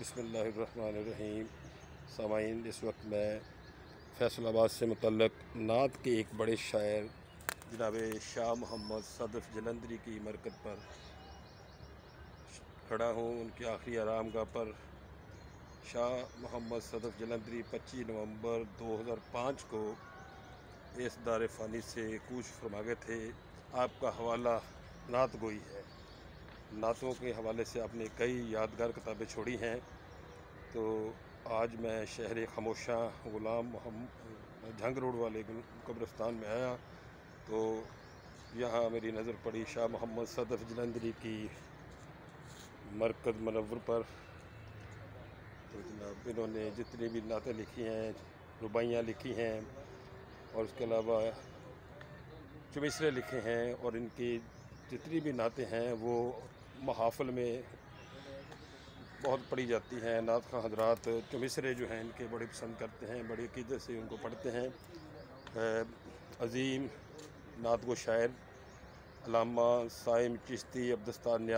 बिस्मिल्लाहिर्रहमानिर्रहीम। सामाईन, इस वक्त मैं फैसलाबाद से मुतल्लक नात के एक बड़े शायर जनाब शाह मोहम्मद सदफ़ जलंधरी की मरकज़ पर खड़ा हूँ। उनके आखिरी आरामगाह पर शाह मोहम्मद सदफ़ जलंधरी 25 नवंबर 2005 को इस दार फ़ानी से कूच फरमा गए थे। आपका हवाला नात गोई है। नातों के हवाले से आपने कई यादगार किताबें छोड़ी हैं। तो आज मैं शहर खामोशा ग़ुलाम मोहम्मद झंग रोड वाले कब्रिस्तान में आया तो यहाँ मेरी नज़र पड़ी शाह मोहम्मद सदफ़ जलंधरी की मरकज़ मुनव्वर पर। तो जनाब इन्होंने जितनी भी नातें लिखी हैं, रुबाइयाँ लिखी हैं और उसके अलावा चुमिसरे लिखे हैं, और इनकी जितनी भी नातें हैं वो महाफ़िल में बहुत पढ़ी जाती हैं। नात ख़ां हज़रात चुमिसरे जो हैं इनके बड़े पसंद करते हैं, बड़ी अक़ीदत से उनको पढ़ते हैं। अज़ीम नात गो शायर अल्लामा साइम चिश्ती अब्दुस्तार नियाज़